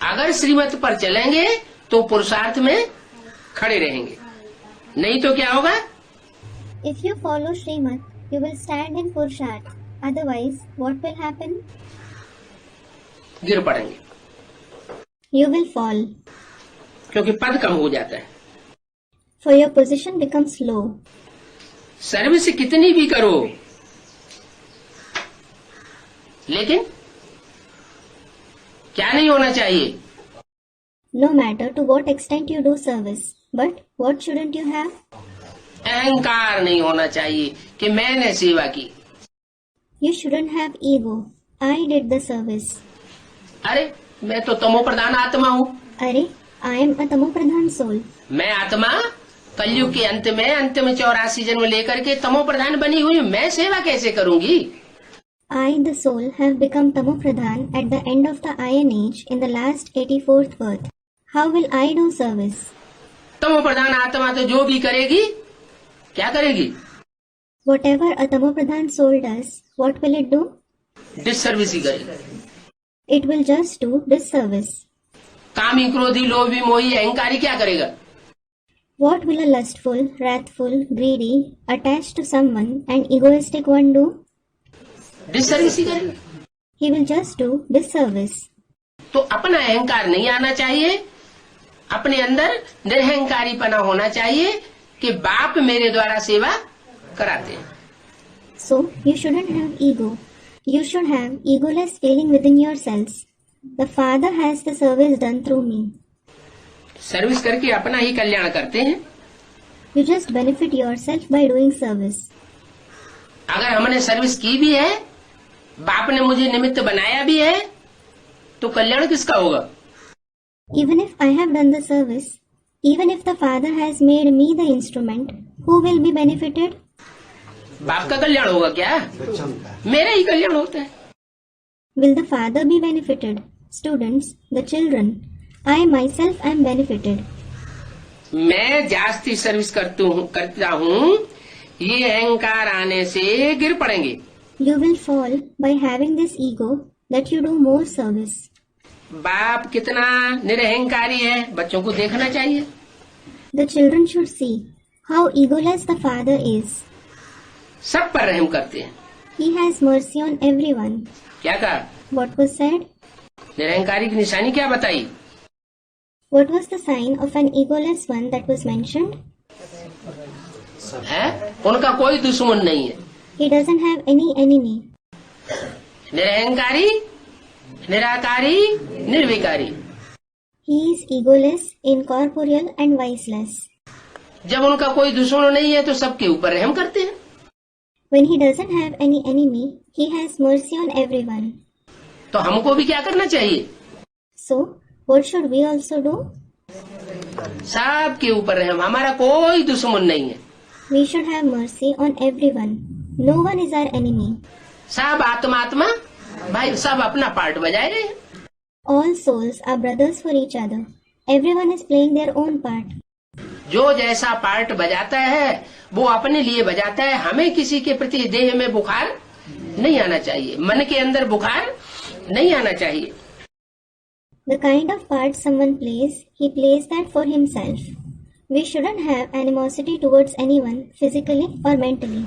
अगर श्रीमत पर चलेंगे तो पुरुषार्थ में खड़े रहेंगे, नहीं तो क्या होगा? If you follow Srimad, you will stand in Purusharth. Otherwise, what will happen? गिर पड़ेंगे, You will fall, क्योंकि पद कम हो जाता है। for your position becomes low. Service कितनी भी करो, लेकिन क्या नहीं होना चाहिए? No matter to what extent you do service, but what shouldn't you have? अहंकार नहीं होना चाहिए कि मैंने सेवा की। You shouldn't have ego. I did the service. अरे मैं तो तमो प्रधान आत्मा हूँ। अरे, I am a तमो प्रधान soul. मैं आत्मा कलयुग के अंत में 84 जन्म लेकर के तमो प्रधान बनी हुई, मैं सेवा कैसे करूंगी? I, the soul, have become Tamo Pradhan at the end of the Iron Age in the last 84th birth. How will I do service? तमो प्रधान आत्मा तो जो भी करेगी, क्या करेगी? Whatever a Tamo Pradhan soul does, what will it do? Disservice ही करेगी। It will just do disservice. कामी क्रोधी लोभी मोही अहंकारी क्या करेगा? What will a lustful, wrathful, greedy, attached to someone, and egoistic one do? Disservice ही करेगा। He will just do disservice. तो अपना अहंकार नहीं आना चाहिए, अपने अंदर निरहंकारीपना होना चाहिए कि बाप मेरे द्वारा सेवा कराते हैं। So, you shouldn't have ego. You should have egoless feeling within yourselves. The Father has the service done through me. Service करके अपना ही कल्याण करते हैं। You just benefit yourself by doing service. अगर हमने सर्विस की भी है, बाप ने मुझे निमित्त बनाया भी है, तो कल्याण किसका होगा? Even if I have done the service, even if the Father has made me the instrument, who will be benefited? बाप का कल्याण होगा क्या? मेरा ही कल्याण होता है। Will the Father be benefited? Students, the children, I myself am benefited. मैं जास्ती service करता हूँ, ये अहंकार आने से गिर पड़ेंगे। You will fall by having this ego that you do more service. बाप कितना निरहंकारी है, बच्चों को देखना चाहिए। The children should see how egoless the Father is. सब पर रहम करते हैं। He has mercy on everyone. क्या कहा? What was said? निरहंकारी की निशानी क्या बताई? What was the sign of an egoless one that was mentioned? है? उनका कोई दुश्मन नहीं है। He doesn't have any enemy. निरहंकारी, Nirankari, निर्विकारी। He is egoless, incorporeal and viceless. जब उनका कोई दुश्मन नहीं है तो सबके ऊपर रहम करते हैं। When he doesn't have any enemy, he has mercy on everyone. तो हमको भी क्या करना चाहिए? So, what should we also do? सबके ऊपर रहम, हमारा कोई दुश्मन नहीं है। We should have mercy on everyone. No one is our enemy. सब आत्मा भाई, सब अपना पार्ट बजाए रहे हैं। All souls are brothers for each other. Everyone is playing their own part. जो जैसा पार्ट बजाता है वो अपने लिए बजाता है। हमें किसी के प्रति देह में बुखार नहीं आना चाहिए, मन के अंदर बुखार नहीं आना चाहिए। The kind of part someone plays, he plays that for himself. We shouldn't have animosity towards anyone physically or mentally.